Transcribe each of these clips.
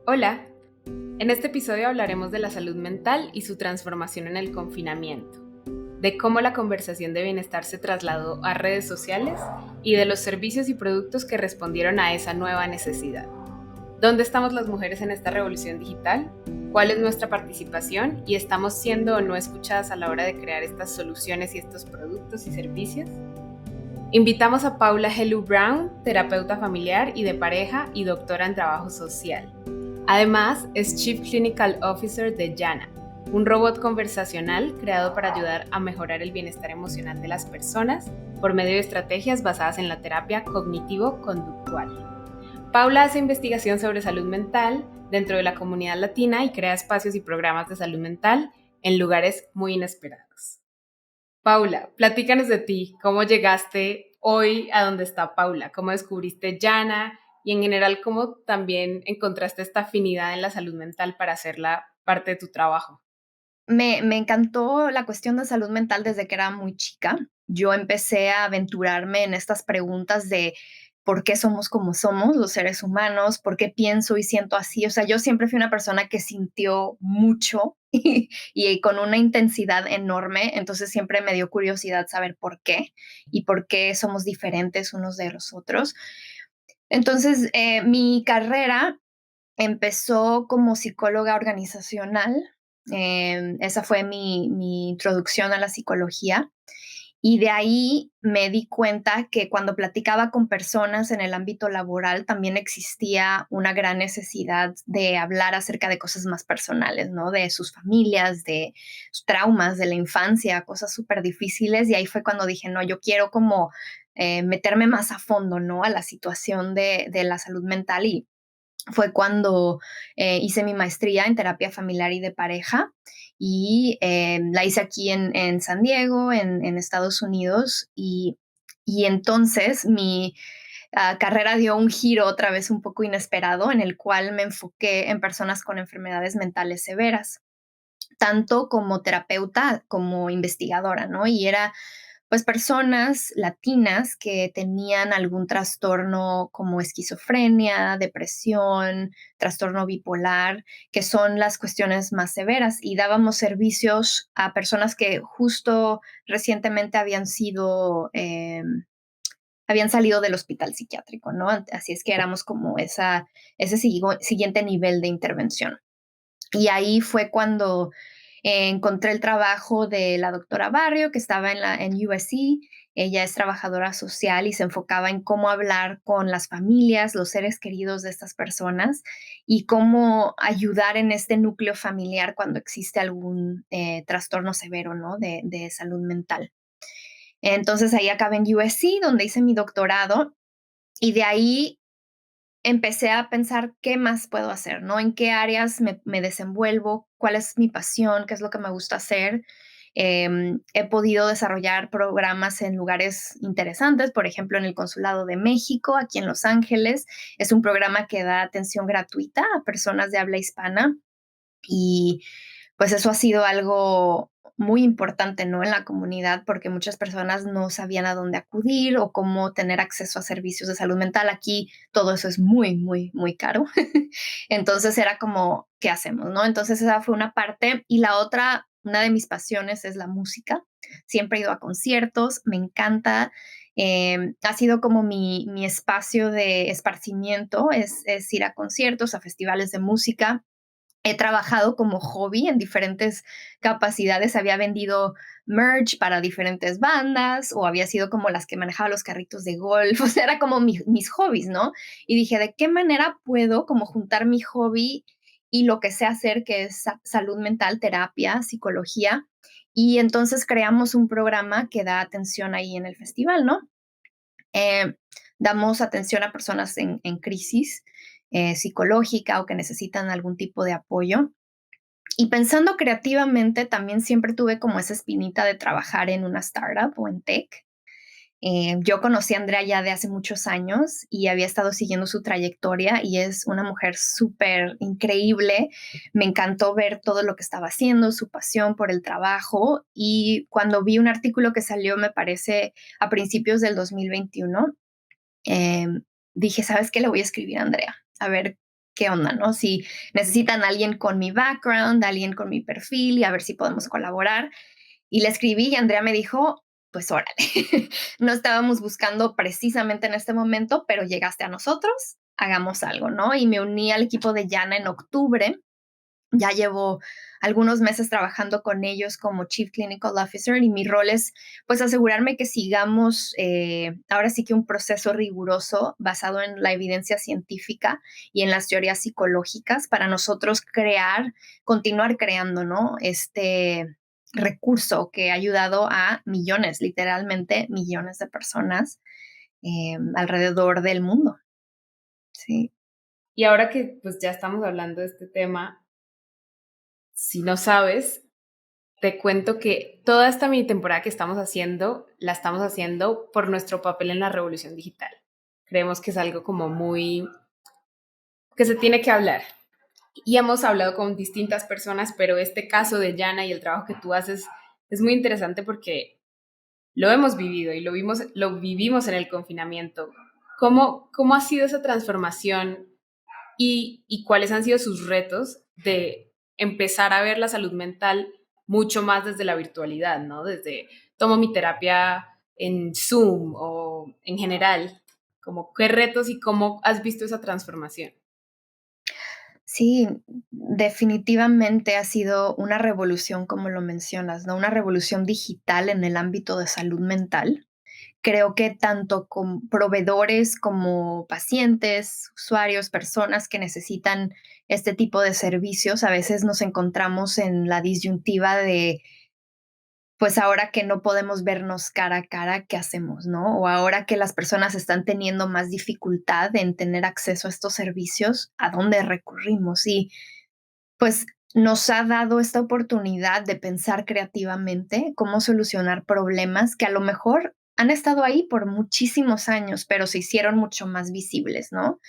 Hola, en este episodio hablaremos de la salud mental y su transformación en el confinamiento, de cómo la conversación de bienestar se trasladó a redes sociales y de los servicios y productos que respondieron a esa nueva necesidad. ¿Dónde estamos las mujeres en esta revolución digital? ¿Cuál es nuestra participación? ¿Y estamos siendo o no escuchadas a la hora de crear estas soluciones y estos productos y servicios? Invitamos a Paula Hellu Brown, terapeuta familiar y de pareja y doctora en trabajo social. Además, es Chief Clinical Officer de Jana, un robot conversacional creado para ayudar a mejorar el bienestar emocional de las personas por medio de estrategias basadas en la terapia cognitivo-conductual. Paula hace investigación sobre salud mental dentro de la comunidad latina y crea espacios y programas de salud mental en lugares muy inesperados. Paula, platícanos de ti, cómo llegaste hoy a donde está Paula, cómo descubriste Jana y en general cómo también encontraste esta afinidad en la salud mental para hacerla parte de tu trabajo. Me encantó la cuestión de salud mental desde que era muy chica. Yo empecé a aventurarme en estas preguntas de por qué somos como somos los seres humanos, por qué pienso y siento así. O sea, yo siempre fui una persona que sintió mucho y con una intensidad enorme, entonces siempre me dio curiosidad saber por qué y por qué somos diferentes unos de los otros. Entonces, mi carrera empezó como psicóloga organizacional. Esa fue mi introducción a la psicología. Y de ahí me di cuenta que cuando platicaba con personas en el ámbito laboral también existía una gran necesidad de hablar acerca de cosas más personales, ¿no? De sus familias, de sus traumas de la infancia, cosas súper difíciles. Y ahí fue cuando dije, no, yo quiero como meterme más a fondo, ¿no? A la situación de la salud mental. Y fue cuando hice mi maestría en terapia familiar y de pareja y la hice aquí en San Diego, en Estados Unidos. Y entonces mi carrera dio un giro otra vez un poco inesperado en el cual me enfoqué en personas con enfermedades mentales severas, tanto como terapeuta como investigadora, ¿no? Y era pues personas latinas que tenían algún trastorno como esquizofrenia, depresión, trastorno bipolar, que son las cuestiones más severas. Y dábamos servicios a personas que justo recientemente habían salido del hospital psiquiátrico, ¿no? Así es que éramos como ese siguiente nivel de intervención. Y ahí fue cuando encontré el trabajo de la doctora Barrio, que estaba en USC. Ella es trabajadora social y se enfocaba en cómo hablar con las familias, los seres queridos de estas personas y cómo ayudar en este núcleo familiar cuando existe algún trastorno severo, ¿no? De salud mental. Entonces ahí acabé en USC, donde hice mi doctorado, y de ahí empecé a pensar qué más puedo hacer, ¿no? En qué áreas me desenvuelvo, cuál es mi pasión, qué es lo que me gusta hacer. He podido desarrollar programas en lugares interesantes, por ejemplo, en el Consulado de México, aquí en Los Ángeles. Es un programa que da atención gratuita a personas de habla hispana y pues eso ha sido algo muy importante, ¿no? En la comunidad, porque muchas personas no sabían a dónde acudir o cómo tener acceso a servicios de salud mental. Aquí todo eso es muy, muy, muy caro. Entonces era como, ¿qué hacemos, no? Entonces esa fue una parte. Y la otra, una de mis pasiones es la música. Siempre he ido a conciertos, me encanta. Ha sido como mi espacio de esparcimiento, es ir a conciertos, a festivales de música. He trabajado como hobby en diferentes capacidades, había vendido merch para diferentes bandas o había sido como las que manejaba los carritos de golf, o sea, era como mis hobbies, ¿no? Y dije, ¿de qué manera puedo como juntar mi hobby y lo que sé hacer, que es salud mental, terapia, psicología? Y entonces creamos un programa que da atención ahí en el festival, ¿no? Eh, Damos atención a personas en crisis psicológica o que necesitan algún tipo de apoyo. Y pensando creativamente, también siempre tuve como esa espinita de trabajar en una startup o en tech. Yo conocí a Andrea ya de hace muchos años y había estado siguiendo su trayectoria y es una mujer súper increíble. Me encantó ver todo lo que estaba haciendo, su pasión por el trabajo, y cuando vi un artículo que salió, me parece, a principios del 2021, eh, dije, ¿sabes qué? Le voy a escribir a Andrea, a ver qué onda, ¿no? Si necesitan a alguien con mi background, alguien con mi perfil y a ver si podemos colaborar. Y le escribí y Andrea me dijo, pues órale, no estábamos buscando precisamente en este momento, pero llegaste a nosotros, hagamos algo, ¿no? Y me uní al equipo de Yana en octubre. Ya llevo algunos meses trabajando con ellos como Chief Clinical Officer y mi rol es pues asegurarme que sigamos ahora sí que un proceso riguroso basado en la evidencia científica y en las teorías psicológicas para nosotros continuar creando, ¿no? Este recurso que ha ayudado a millones, literalmente millones de personas alrededor del mundo. Sí. Y ahora que pues ya estamos hablando de este tema, si no sabes, te cuento que toda esta mini temporada que estamos haciendo, la estamos haciendo por nuestro papel en la revolución digital. Creemos que es algo como muy, que se tiene que hablar. Y hemos hablado con distintas personas, pero este caso de Yana y el trabajo que tú haces es muy interesante porque lo hemos vivido y lo vivimos en el confinamiento. ¿Cómo ha sido esa transformación y cuáles han sido sus retos de empezar a ver la salud mental mucho más desde la virtualidad, ¿no? Desde tomo mi terapia en Zoom o en general, como qué retos y cómo has visto esa transformación. Sí, definitivamente ha sido una revolución, como lo mencionas, ¿no? Una revolución digital en el ámbito de salud mental. Creo que tanto con proveedores como pacientes, usuarios, personas que necesitan este tipo de servicios, a veces nos encontramos en la disyuntiva de pues ahora que no podemos vernos cara a cara, ¿qué hacemos, no? O ahora que las personas están teniendo más dificultad en tener acceso a estos servicios, ¿a dónde recurrimos? Y pues nos ha dado esta oportunidad de pensar creativamente cómo solucionar problemas que a lo mejor han estado ahí por muchísimos años, pero se hicieron mucho más visibles, ¿no?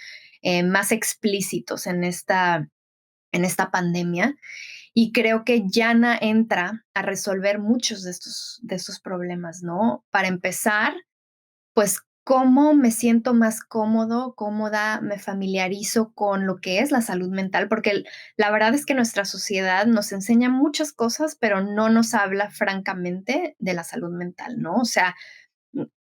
Más explícitos en esta pandemia. Y creo que Yana entra a resolver muchos de estos problemas, ¿no? Para empezar, pues, ¿cómo me siento más cómodo, cómoda, me familiarizo con lo que es la salud mental? Porque la verdad es que nuestra sociedad nos enseña muchas cosas, pero no nos habla francamente de la salud mental, ¿no? O sea,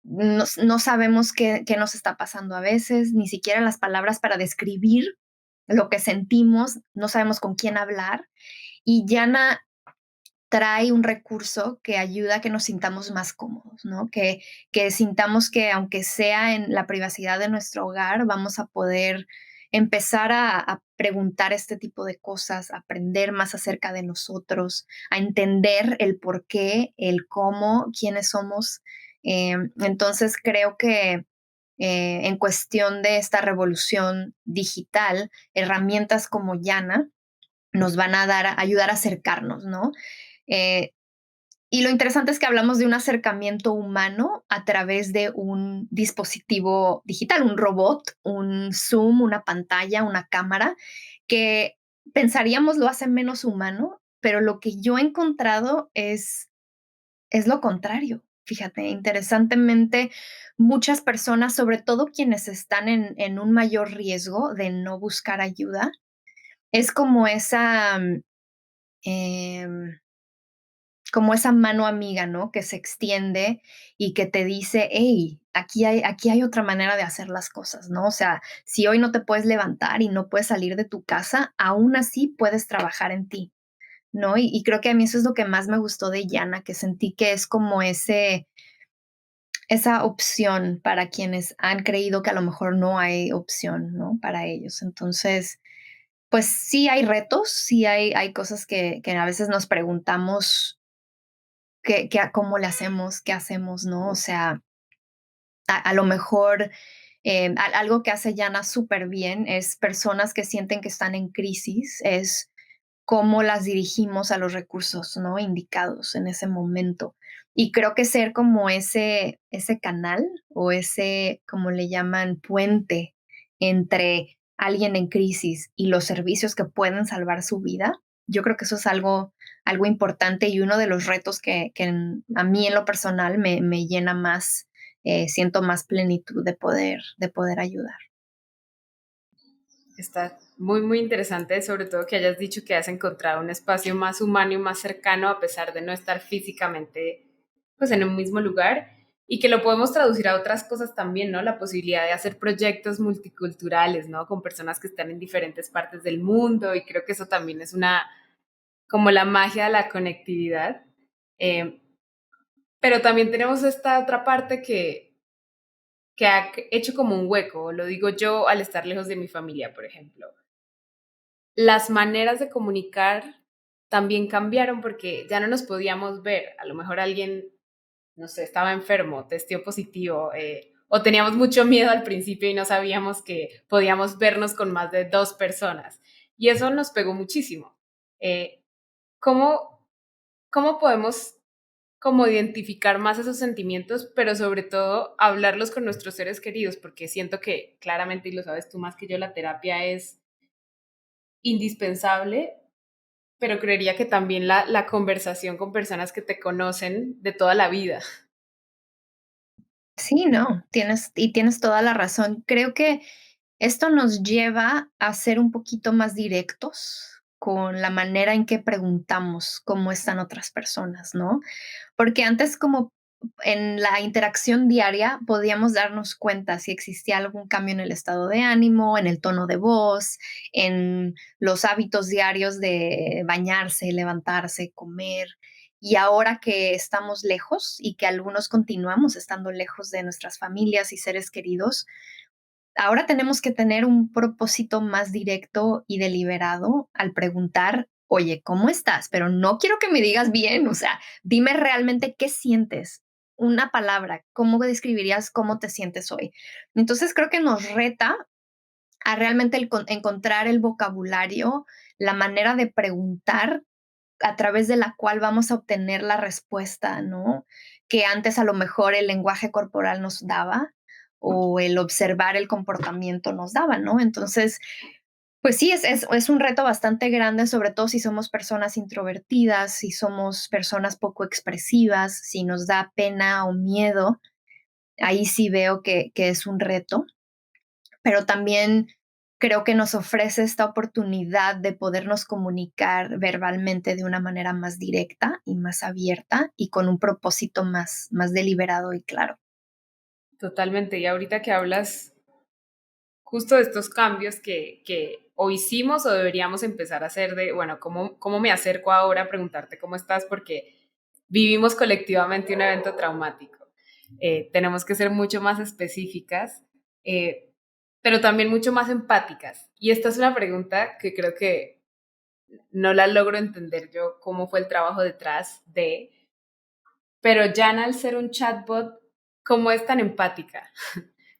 no sabemos qué nos está pasando a veces, ni siquiera las palabras para describir lo que sentimos, no sabemos con quién hablar. Y Yana trae un recurso que ayuda a que nos sintamos más cómodos, ¿no? Que sintamos que aunque sea en la privacidad de nuestro hogar, vamos a poder empezar a preguntar este tipo de cosas, a aprender más acerca de nosotros, a entender el por qué, el cómo, quiénes somos. Entonces creo que en cuestión de esta revolución digital, herramientas como Yana nos van a ayudar a acercarnos, ¿no? Eh, y lo interesante es que hablamos de un acercamiento humano a través de un dispositivo digital, un robot, un Zoom, una pantalla, una cámara, que pensaríamos lo hace menos humano, pero lo que yo he encontrado es lo contrario. Fíjate, interesantemente, muchas personas, sobre todo quienes están en un mayor riesgo de no buscar ayuda, es em, como esa mano amiga, ¿no? Que se extiende y que te dice, hey, aquí hay otra manera de hacer las cosas, ¿no? O sea, si hoy no te puedes levantar y no puedes salir de tu casa, aún así puedes trabajar en ti, ¿no? Y creo que a mí eso es lo que más me gustó de Yana, que sentí que es como esa opción para quienes han creído que a lo mejor no hay opción, ¿no? Para ellos. Entonces, pues sí hay retos, sí hay cosas que a veces nos preguntamos cómo le hacemos, qué hacemos, ¿no? O sea, a lo mejor algo que hace Yana súper bien es personas que sienten que están en crisis, es cómo las dirigimos a los recursos, ¿no? Indicados en ese momento. Y creo que ser como ese canal o ese, como le llaman, puente entre alguien en crisis y los servicios que pueden salvar su vida, yo creo que eso es algo importante y uno de los retos a mí en lo personal me llena más, siento más plenitud de poder ayudar. Está muy, muy interesante, sobre todo que hayas dicho que has encontrado un espacio más humano y más cercano a pesar de no estar físicamente pues en un mismo lugar y que lo podemos traducir a otras cosas también, ¿no? La posibilidad de hacer proyectos multiculturales, ¿no? Con personas que están en diferentes partes del mundo y creo que eso también es una, como la magia de la conectividad. Eh, pero también tenemos esta otra parte que ha hecho como un hueco, lo digo yo al estar lejos de mi familia, por ejemplo. Las maneras de comunicar también cambiaron porque ya no nos podíamos ver. A lo mejor alguien, no sé, estaba enfermo, testeó positivo, o teníamos mucho miedo al principio y no sabíamos que podíamos vernos con más de dos personas. Y eso nos pegó muchísimo. Eh, ¿cómo, ¿Cómo podemos como identificar más esos sentimientos, pero sobre todo hablarlos con nuestros seres queridos? Porque siento que claramente, y lo sabes tú más que yo, la terapia es indispensable, pero creería que también la conversación con personas que te conocen de toda la vida. Sí, no, tienes toda la razón. Creo que esto nos lleva a ser un poquito más directos con la manera en que preguntamos cómo están otras personas, ¿no? Porque antes como en la interacción diaria podíamos darnos cuenta si existía algún cambio en el estado de ánimo, en el tono de voz, en los hábitos diarios de bañarse, levantarse, comer. Y ahora que estamos lejos y que algunos continuamos estando lejos de nuestras familias y seres queridos, ahora tenemos que tener un propósito más directo y deliberado al preguntar, oye, ¿cómo estás? Pero no quiero que me digas bien, o sea, dime realmente qué sientes. Una palabra, ¿cómo describirías cómo te sientes hoy? Entonces creo que nos reta a realmente encontrar el vocabulario, la manera de preguntar a través de la cual vamos a obtener la respuesta, ¿no? Que antes a lo mejor el lenguaje corporal nos daba o el observar el comportamiento nos daba, ¿no? Entonces, pues sí, es un reto bastante grande, sobre todo si somos personas introvertidas, si somos personas poco expresivas, si nos da pena o miedo, ahí sí veo que es un reto, pero también creo que nos ofrece esta oportunidad de podernos comunicar verbalmente de una manera más directa y más abierta y con un propósito más deliberado y claro. Totalmente. Y ahorita que hablas justo de estos cambios que o hicimos o deberíamos empezar a hacer de, bueno, ¿cómo me acerco ahora a preguntarte cómo estás? Porque vivimos colectivamente un evento traumático. Tenemos que ser mucho más específicas, eh, pero también mucho más empáticas. Y esta es una pregunta que creo que no la logro entender yo, cómo fue el trabajo detrás de, pero Jan al ser un chatbot, ¿cómo es tan empática?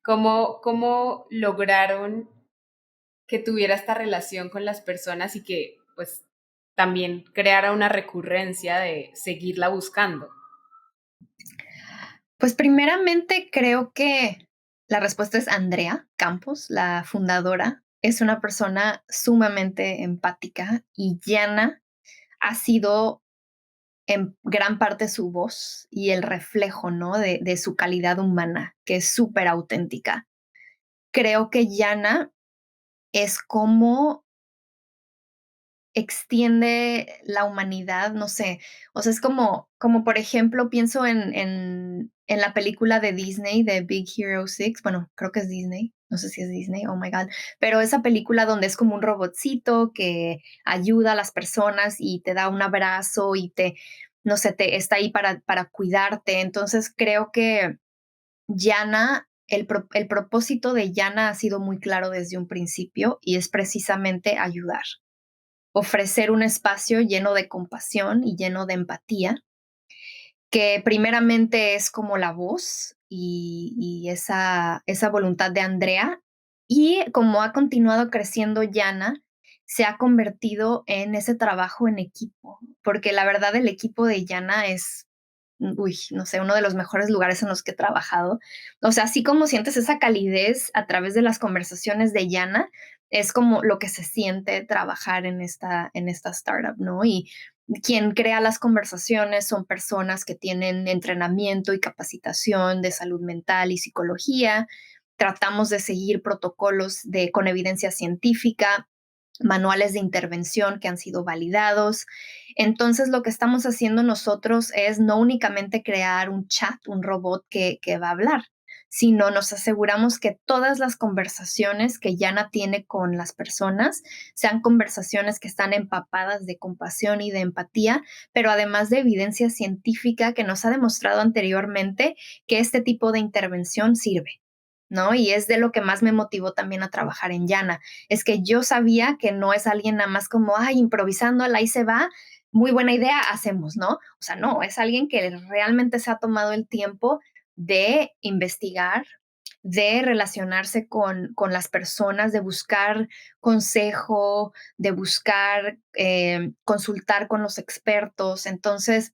¿Cómo lograron que tuviera esta relación con las personas y que pues también creara una recurrencia de seguirla buscando? Pues primeramente creo que la respuesta es Andrea Campos, la fundadora. Es una persona sumamente empática y llana. Ha sido en gran parte su voz y el reflejo, ¿no? De su calidad humana, que es súper auténtica. Creo que Yana es como extiende la humanidad, no sé, o sea, es como por ejemplo, pienso en la película de Disney, de Big Hero 6, bueno, creo que es Disney, no sé si es Disney, oh my God, pero esa película donde es como un robotcito que ayuda a las personas y te da un abrazo y no sé, te está ahí para cuidarte. Entonces, creo que Yana, el propósito de Yana ha sido muy claro desde un principio y es precisamente ayudar, ofrecer un espacio lleno de compasión y lleno de empatía, que primeramente es como la voz y esa voluntad de Andrea, y como ha continuado creciendo Yana, se ha convertido en ese trabajo en equipo, porque la verdad el equipo de Yana es, uy, no sé, uno de los mejores lugares en los que he trabajado. O sea, así como sientes esa calidez a través de las conversaciones de Yana, es como lo que se siente trabajar en esta startup, ¿no? Y quien crea las conversaciones son personas que tienen entrenamiento y capacitación de salud mental y psicología, tratamos de seguir protocolos con evidencia científica, manuales de intervención que han sido validados. Entonces, lo que estamos haciendo nosotros es no únicamente crear un chat, un robot que va a hablar, sino nos aseguramos que todas las conversaciones que Yana tiene con las personas sean conversaciones que están empapadas de compasión y de empatía, pero además de evidencia científica que nos ha demostrado anteriormente que este tipo de intervención sirve, ¿no? Y es de lo que más me motivó también a trabajar en Yana, es que yo sabía que no es alguien nada más como, ay, improvisando, ahí se va, muy buena idea, hacemos, ¿no? O sea, no, es alguien que realmente se ha tomado el tiempo de investigar, de relacionarse con las personas, de buscar consejo, de buscar consultar con los expertos. Entonces,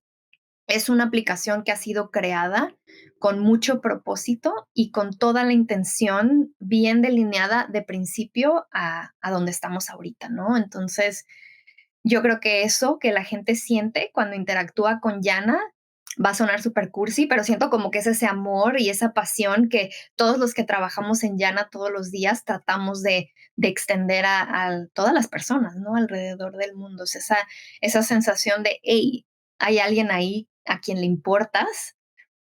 es una aplicación que ha sido creada con mucho propósito y con toda la intención bien delineada de principio a donde estamos ahorita, ¿no? Entonces, yo creo que eso que la gente siente cuando interactúa con Yana va a sonar súper cursi, pero siento como que es ese amor y esa pasión que todos los que trabajamos en Yana todos los días tratamos de extender a todas las personas, ¿no? Alrededor del mundo. Es esa sensación de, hey, hay alguien ahí a quien le importas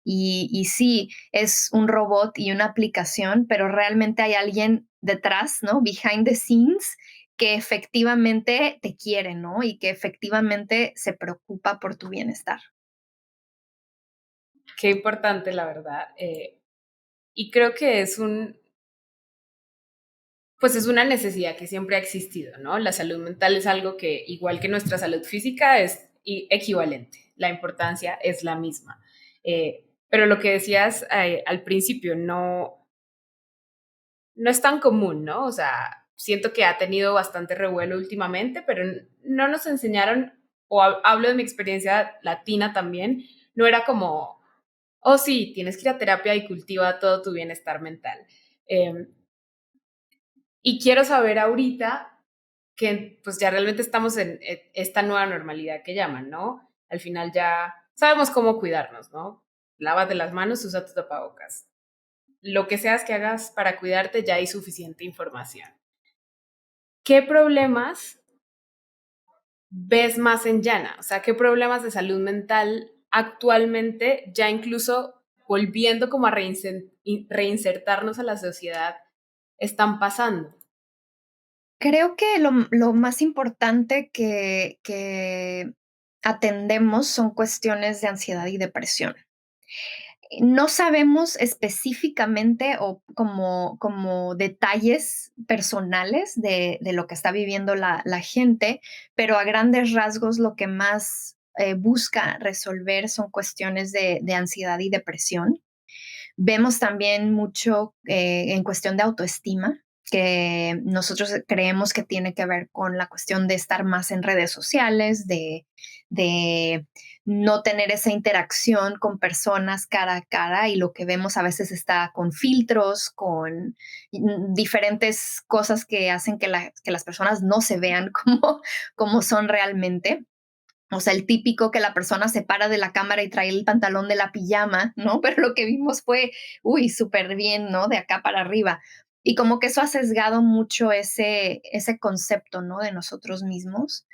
y sí, es un robot y una aplicación, pero realmente hay alguien detrás, ¿no? Behind the scenes, que efectivamente te quiere, ¿no? Y que efectivamente se preocupa por tu bienestar. Qué importante, la verdad. Y creo que pues es una necesidad que siempre ha existido, ¿no? La salud mental es algo que, igual que nuestra salud física, es equivalente. La importancia es la misma. Pero lo que decías al principio no es tan común, ¿no? O sea, siento que ha tenido bastante revuelo últimamente, pero no nos enseñaron, o hablo de mi experiencia latina también, no era como, oh sí, tienes que ir a terapia y cultiva todo tu bienestar mental. Eh, y quiero saber ahorita que pues ya realmente estamos en esta nueva normalidad que llaman, ¿no? Al final ya sabemos cómo cuidarnos, ¿no? Lávate las manos, usa tu tapabocas. Lo que seas que hagas para cuidarte, ya hay suficiente información. ¿Qué problemas ves más en Llana? O sea, ¿qué problemas de salud mental actualmente, ya incluso volviendo como a reinsertarnos a la sociedad, están pasando? Creo que lo más importante que atendemos son cuestiones de ansiedad y depresión. No sabemos específicamente o como detalles personales de lo que está viviendo la gente, pero a grandes rasgos lo que más busca resolver son cuestiones de ansiedad y depresión. Vemos también mucho en cuestión de autoestima, que nosotros creemos que tiene que ver con la cuestión de estar más en redes sociales, de no tener esa interacción con personas cara a cara y lo que vemos a veces está con filtros, con diferentes cosas que hacen que las personas no se vean como son realmente. O sea, el típico que la persona se para de la cámara y trae el pantalón de la pijama, ¿no? Pero lo que vimos fue, uy, súper bien, ¿no? De acá para arriba. Y como que eso ha sesgado mucho ese concepto, ¿no? De nosotros mismos.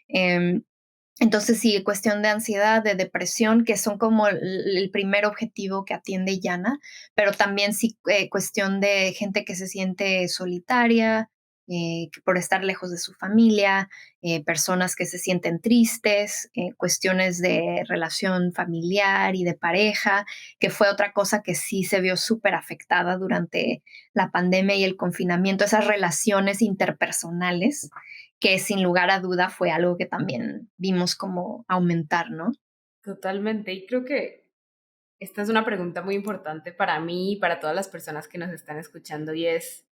Em, entonces, sí, cuestión de ansiedad, de depresión, que son como el primer objetivo que atiende Yana, pero también sí cuestión de gente que se siente solitaria, por estar lejos de su familia, personas que se sienten tristes, cuestiones de relación familiar y de pareja, que fue otra cosa que sí se vio súper afectada durante la pandemia y el confinamiento, esas relaciones interpersonales que sin lugar a duda fue algo que también vimos como aumentar, ¿no? Totalmente. Y creo que esta es una pregunta muy importante para mí y para todas las personas que nos están escuchando y es,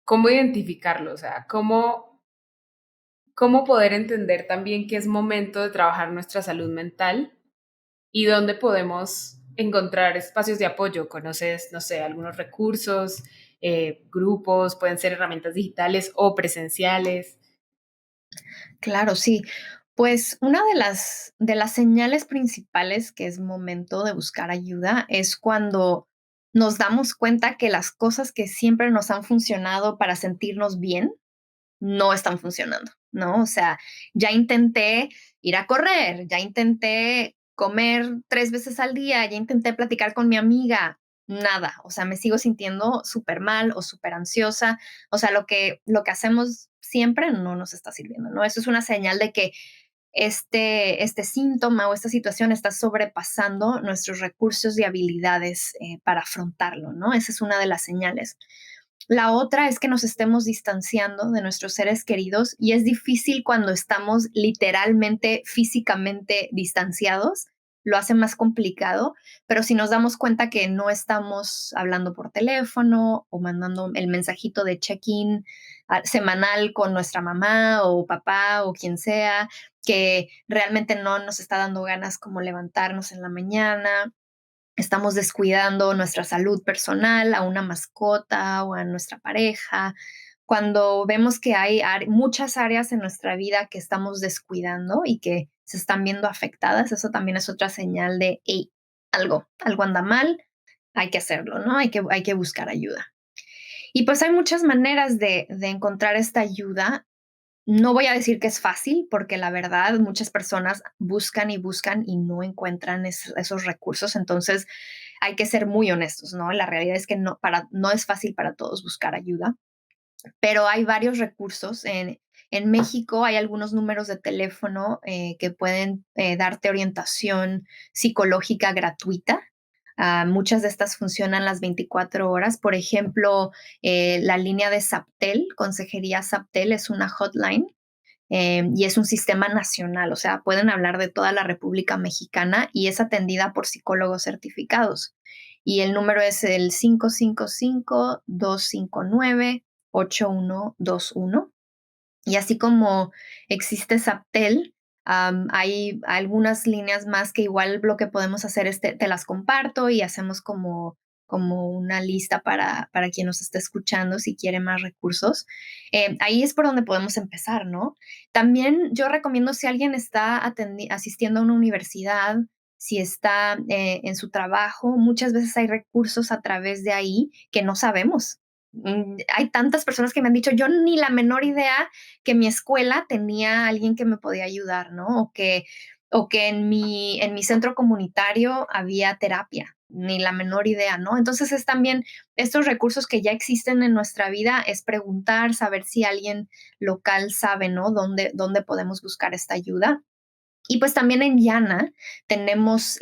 ¿cómo identificarlo? O sea, cómo poder entender también que es momento de trabajar nuestra salud mental y dónde podemos encontrar espacios de apoyo. ¿Conoces, no sé, algunos recursos, grupos, pueden ser herramientas digitales o presenciales? Claro, sí. Pues una de las señales principales que es momento de buscar ayuda es cuando nos damos cuenta que las cosas que siempre nos han funcionado para sentirnos bien, no están funcionando, ¿no? O sea, ya intenté ir a correr, ya intenté comer 3 veces al día, ya intenté platicar con mi amiga, nada, o sea, me sigo sintiendo súper mal o súper ansiosa, o sea, lo que hacemos siempre no nos está sirviendo, ¿no? Eso es una señal de que este síntoma o esta situación está sobrepasando nuestros recursos y habilidades para afrontarlo, ¿no? Esa es una de las señales. La otra es que nos estemos distanciando de nuestros seres queridos y es difícil cuando estamos literalmente, físicamente distanciados, lo hace más complicado, pero si nos damos cuenta que no estamos hablando por teléfono o mandando el mensajito de check-in semanal con nuestra mamá o papá o quien sea, que realmente no nos está dando ganas como levantarnos en la mañana, estamos descuidando nuestra salud personal, a una mascota o a nuestra pareja. Cuando vemos que hay muchas áreas en nuestra vida que estamos descuidando y que se están viendo afectadas, eso también es otra señal de hey, algo anda mal, hay que hacerlo, ¿no? Hay que buscar ayuda. Y pues hay muchas maneras de encontrar esta ayuda. No voy a decir que es fácil, porque la verdad muchas personas buscan y buscan y no encuentran esos recursos. Entonces hay que ser muy honestos, ¿no? La realidad es que no es fácil para todos buscar ayuda, pero hay varios recursos. En México hay algunos números de teléfono que pueden darte orientación psicológica gratuita. Muchas de estas funcionan las 24 horas. Por ejemplo, la línea de Saptel, Consejería Saptel, es una hotline y es un sistema nacional, o sea, pueden hablar de toda la República Mexicana y es atendida por psicólogos certificados. Y el número es el 555-259-8121. Y así como existe Saptel, hay algunas líneas más que igual lo que podemos hacer es te las comparto y hacemos como una lista para quien nos esté escuchando si quiere más recursos. Ahí es por donde podemos empezar, ¿no? También yo recomiendo si alguien está asistiendo a una universidad, si está en su trabajo, muchas veces hay recursos a través de ahí que no sabemos. Hay tantas personas que me han dicho, yo ni la menor idea que mi escuela tenía alguien que me podía ayudar, ¿no? O que en mi centro comunitario había terapia, ni la menor idea, ¿no? Entonces es también estos recursos que ya existen en nuestra vida, es preguntar, saber si alguien local sabe, ¿no? ¿Dónde podemos buscar esta ayuda? Y pues también en Yana tenemos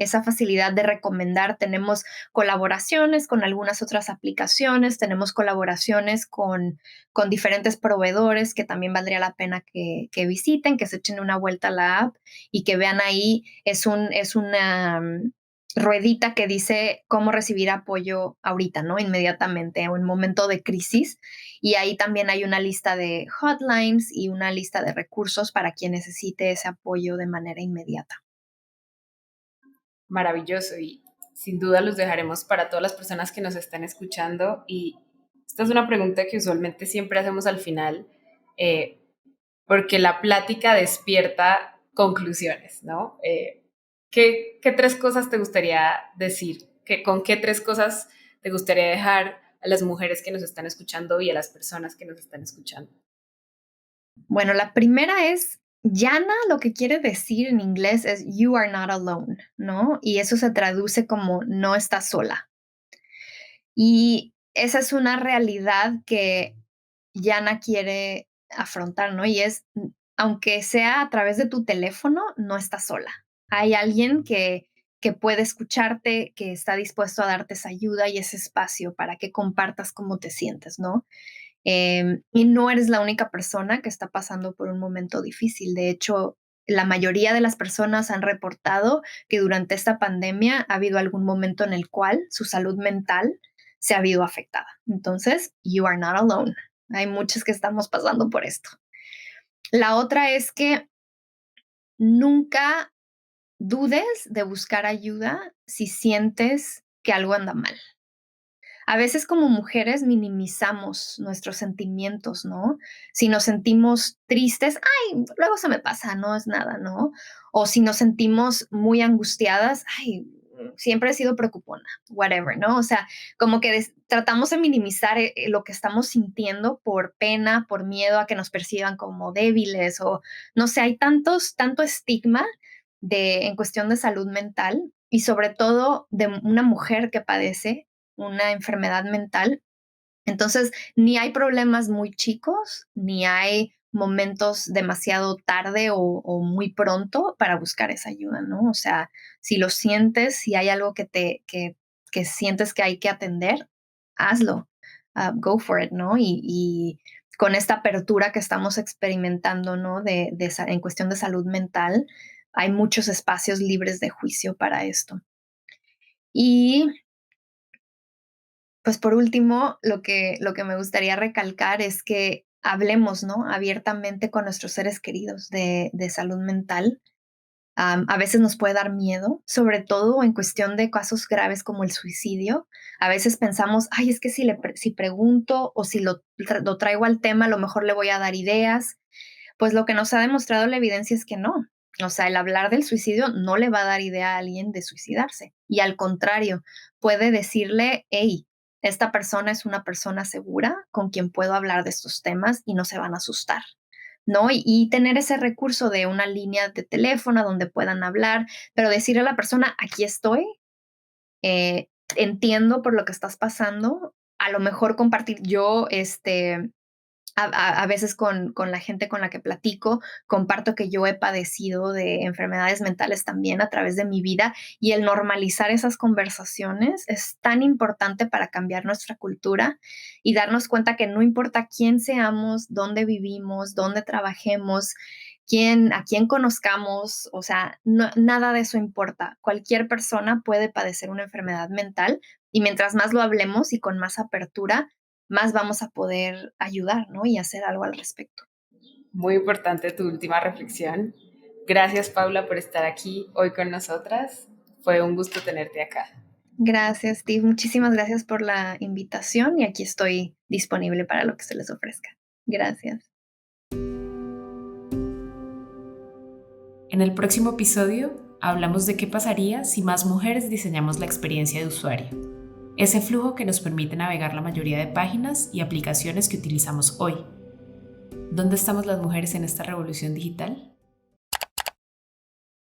esa facilidad de recomendar, tenemos colaboraciones con algunas otras aplicaciones, tenemos colaboraciones con diferentes proveedores que también valdría la pena que visiten, que se echen una vuelta a la app y que vean ahí, es una ruedita que dice cómo recibir apoyo ahorita, ¿no? Inmediatamente o en momento de crisis y ahí también hay una lista de hotlines y una lista de recursos para quien necesite ese apoyo de manera inmediata. Maravilloso, y sin duda los dejaremos para todas las personas que nos están escuchando. Y esta es una pregunta que usualmente siempre hacemos al final, eh, porque la plática despierta conclusiones, ¿no? ¿Qué tres cosas te gustaría decir? ¿Con qué tres cosas te gustaría dejar a las mujeres que nos están escuchando y a las personas que nos están escuchando? Bueno, la primera es Yana, lo que quiere decir en inglés es you are not alone, ¿no? Y eso se traduce como no estás sola. Y esa es una realidad que Yana quiere afrontar, ¿no? Y es, aunque sea a través de tu teléfono, no estás sola. Hay alguien que puede escucharte, que está dispuesto a darte esa ayuda y ese espacio para que compartas cómo te sientes, ¿no? Y no eres la única persona que está pasando por un momento difícil. De hecho, la mayoría de las personas han reportado que durante esta pandemia ha habido algún momento en el cual su salud mental se ha visto afectada. Entonces, you are not alone. Hay muchos que estamos pasando por esto. La otra es que nunca dudes de buscar ayuda si sientes que algo anda mal. A veces como mujeres minimizamos nuestros sentimientos, ¿no? Si nos sentimos tristes, ay, luego se me pasa, no es nada, ¿no? O si nos sentimos muy angustiadas, ay, siempre he sido preocupona, whatever, ¿no? O sea, como que tratamos de minimizar lo que estamos sintiendo por pena, por miedo a que nos perciban como débiles o no sé, hay tanto estigma en cuestión de salud mental y sobre todo de una mujer que padece una enfermedad mental. Entonces, ni hay problemas muy chicos, ni hay momentos demasiado tarde o muy pronto para buscar esa ayuda, ¿no? O sea, si lo sientes, si hay algo que sientes que hay que atender, hazlo, go for it, ¿no? Y con esta apertura que estamos experimentando, ¿no? En cuestión de salud mental, hay muchos espacios libres de juicio para esto. Y pues por último, lo que me gustaría recalcar es que hablemos, ¿no? Abiertamente con nuestros seres queridos de salud mental. A veces nos puede dar miedo, sobre todo en cuestión de casos graves como el suicidio. A veces pensamos, ay, es que si pregunto o si lo traigo al tema, a lo mejor le voy a dar ideas. Pues lo que nos ha demostrado la evidencia es que no. O sea, el hablar del suicidio no le va a dar idea a alguien de suicidarse. Y al contrario, puede decirle, hey, esta persona es una persona segura con quien puedo hablar de estos temas y no se van a asustar, ¿no? Y tener ese recurso de una línea de teléfono donde puedan hablar, pero decirle a la persona, aquí estoy, entiendo por lo que estás pasando, a lo mejor compartir yo, a veces con la gente con la que platico, comparto que yo he padecido de enfermedades mentales también a través de mi vida y el normalizar esas conversaciones es tan importante para cambiar nuestra cultura y darnos cuenta que no importa quién seamos, dónde vivimos, dónde trabajemos, a quién conozcamos, o sea, nada de eso importa. Cualquier persona puede padecer una enfermedad mental y mientras más lo hablemos y con más apertura, más vamos a poder ayudar, ¿no? Y hacer algo al respecto. Muy importante tu última reflexión. Gracias, Paula, por estar aquí hoy con nosotras. Fue un gusto tenerte acá. Gracias, Steve. Muchísimas gracias por la invitación y aquí estoy disponible para lo que se les ofrezca. Gracias. En el próximo episodio hablamos de qué pasaría si más mujeres diseñamos la experiencia de usuario, ese flujo que nos permite navegar la mayoría de páginas y aplicaciones que utilizamos hoy. ¿Dónde estamos las mujeres en esta revolución digital?